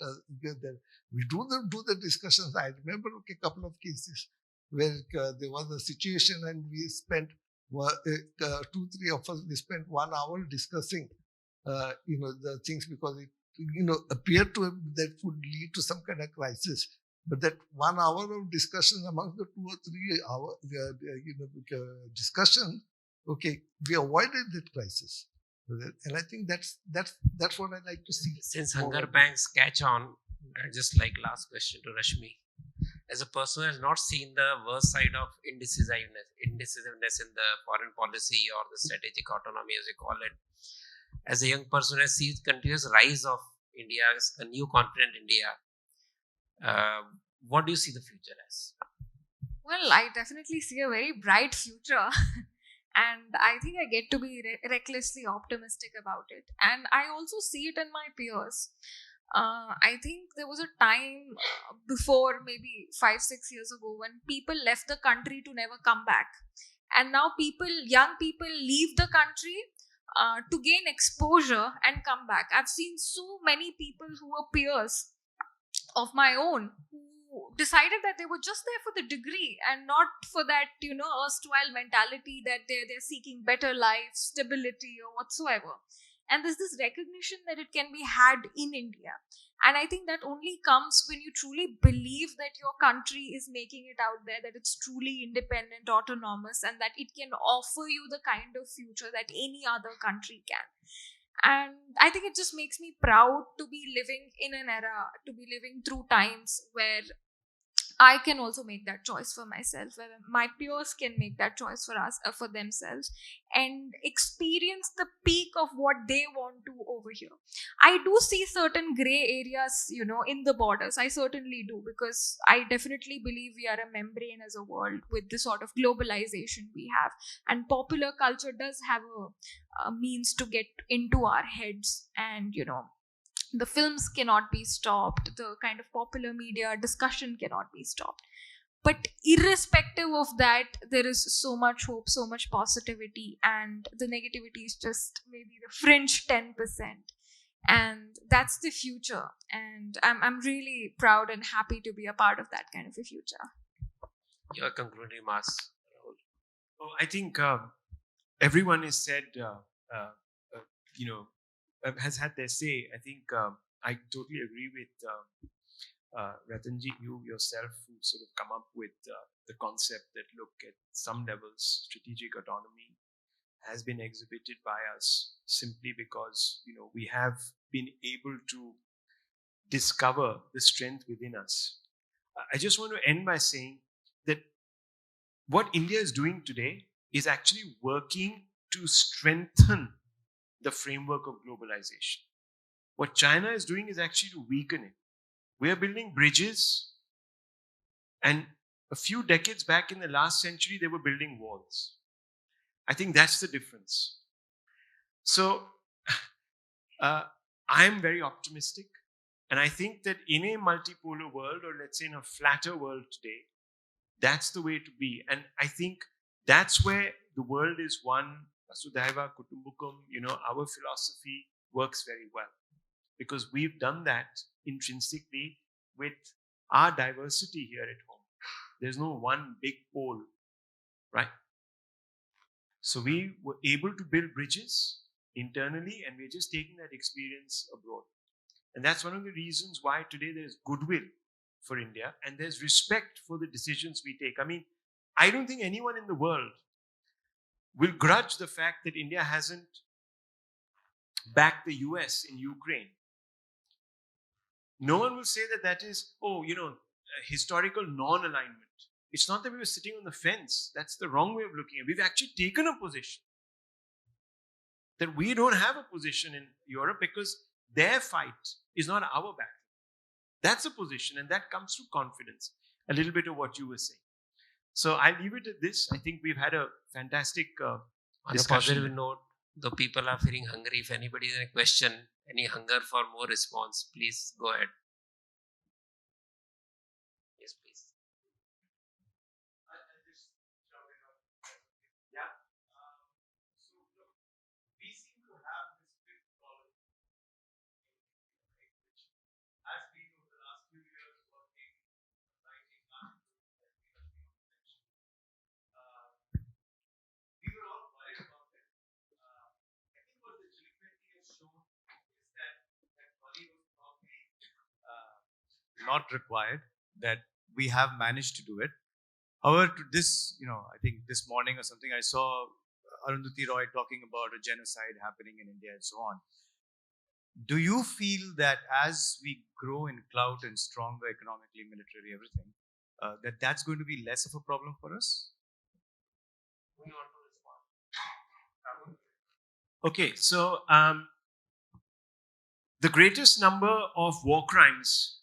we do the discussions. I remember a couple of cases where there was a situation and we spent 2-3 of us. We spent 1 hour discussing, the things, because it appeared to that would lead to some kind of crisis. But that 1 hour of discussion amongst the 2 or 3 hour discussion, we avoided that crisis, and I think that's what I like to see. Since hunger pangs catch on, just like last question to Rashmi, as a person who has not seen the worst side of indecisiveness in the foreign policy or the strategic autonomy, as we call it, as a young person who has seen continuous rise of India as a new confident India, what do you see the future as? Well, I definitely see a very bright future. And I think I get to be recklessly optimistic about it. And I also see it in my peers. I think there was a time before, maybe 5-6 years ago, when people left the country to never come back. And now young people leave the country to gain exposure and come back. I've seen so many people who were peers of my own who decided that they were just there for the degree and not for that, erstwhile mentality that they're seeking better life, stability, or whatsoever. And there's this recognition that it can be had in India. And I think that only comes when you truly believe that your country is making it out there, that it's truly independent, autonomous, and that it can offer you the kind of future that any other country can. And I think it just makes me proud to be living in an era, to be living through times where I can also make that choice for myself, where my peers can make that choice for themselves, and experience the peak of what they want to over here. I do see certain gray areas, in the borders. I certainly do, because I definitely believe we are a membrane as a world with the sort of globalization we have, and popular culture does have a means to get into our heads, and the films cannot be stopped, the kind of popular media discussion cannot be stopped. But irrespective of that, there is so much hope, so much positivity, and the negativity is just maybe the fringe 10%. And that's the future. And I'm really proud and happy to be a part of that kind of a future. Your concluding remarks, Rahul. Oh, I think everyone has said, has had their say. I think I totally agree with Ratanji, you yourself, who sort of come up with the concept that, look, at some levels, strategic autonomy has been exhibited by us simply because, we have been able to discover the strength within us. I just want to end by saying that what India is doing today is actually working to strengthen the framework of globalization. What China is doing is actually to weaken it. We are building bridges, and a few decades back in the last century, they were building walls. I think that's the difference. So, I am very optimistic, and I think that in a multipolar world, or let's say in a flatter world today, that's the way to be. And I think that's where the world is one. Vasudhaiva Kutumbakam, our philosophy works very well, because we've done that intrinsically with our diversity here at home. There's no one big pole, right? So we were able to build bridges internally, and we're just taking that experience abroad. And that's one of the reasons why today there's goodwill for India, and there's respect for the decisions we take. I mean, I don't think anyone in the world will grudge the fact that India hasn't backed the US in Ukraine. No one will say that that is, historical non-alignment. It's not that we were sitting on the fence. That's the wrong way of looking at it. We've actually taken a position that we don't have a position in Europe because their fight is not our battle. That's a position, and that comes through confidence. A little bit of what you were saying. So I leave it at this. I think we've had a fantastic On a discussion. positive note, the people are feeling hungry. If anybody has a question, any hunger for more response, please go ahead. Yes, please. Yeah. So look, we seem to have this big problem, right, which has been over the last few years working, writing articles that we have been mentioned. We were all worried about it. I think what the G20 has shown is that worry was probably not required, that we have managed to do it. However, to this, I think this morning or something, I saw Arundhati Roy talking about a genocide happening in India and so on. Do you feel that as we grow in clout and stronger economically, militarily, everything, that's going to be less of a problem for us? Okay, so the greatest number of war crimes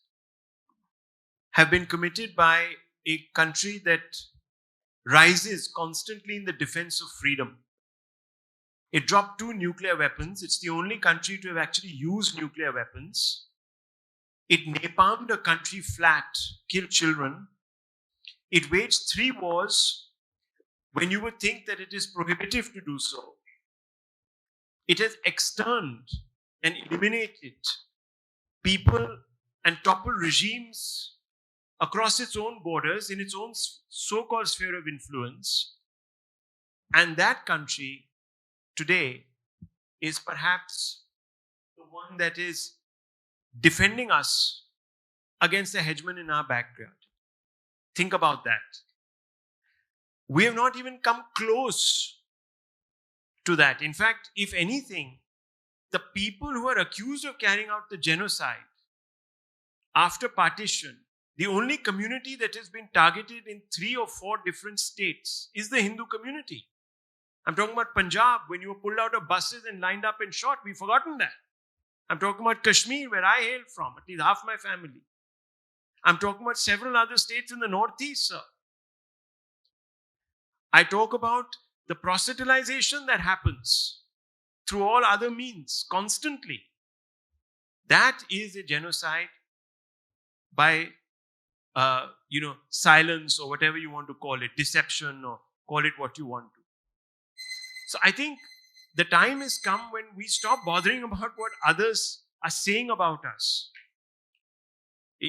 have been committed by a country that rises constantly in the defense of freedom. It dropped 2 nuclear weapons. It's the only country to have actually used nuclear weapons. It napalmed a country flat, killed children. It waged 3 wars when you would think that it is prohibitive to do so. It has externed and eliminated people and toppled regimes across its own borders in its own so-called sphere of influence. And that country today is perhaps the one that is defending us against the hegemon in our backyard. Think about that. We have not even come close to that. In fact, if anything, the people who are accused of carrying out the genocide after partition, the only community that has been targeted in 3 or 4 different states is the Hindu community. I'm talking about Punjab, when you were pulled out of buses and lined up and shot. We've forgotten that. I'm talking about Kashmir, where I hail from, at least half my family. I'm talking about several other states in the northeast, sir. I talk about the proselytization that happens through all other means, constantly. That is a genocide by, silence or whatever you want to call it, deception or call it what you want to. So I think the time has come when we stop bothering about what others are saying about us.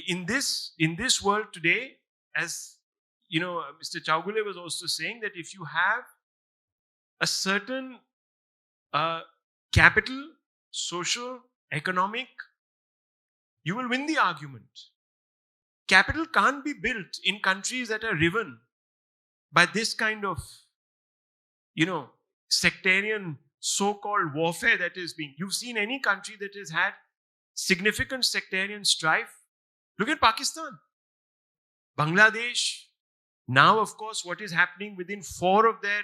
In this world today, as Mr. Chowgule was also saying, that if you have a certain capital, social, economic, you will win the argument. Capital can't be built in countries that are riven by this kind of, sectarian so-called warfare that is being. You've seen any country that has had significant sectarian strife? Look at Pakistan, Bangladesh. Now, of course, what is happening within 4 of their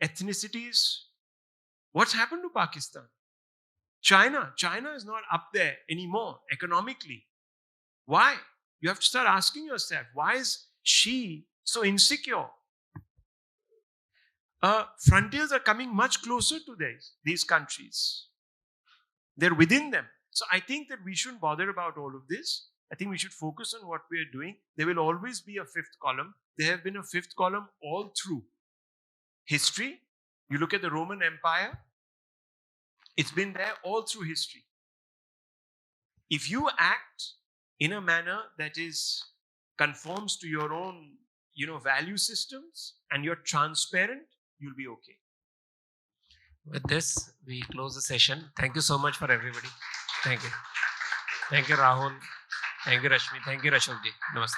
ethnicities? What's happened to Pakistan? China is not up there anymore economically. Why? You have to start asking yourself, why is she so insecure? Frontiers are coming much closer to these countries. They're within them. So I think that we shouldn't bother about all of this. I think we should focus on what we are doing. There will always be a 5th column. There have been a 5th column all through history. You look at the Roman Empire, it's been there all through history. If you act in a manner that conforms to your own, value systems, and you're transparent, you'll be okay. With this, we close the session. Thank you so much for everybody. Thank you. Thank you, Rahul. Thank you, Rashmi. Thank you, Ashok ji. Namaste.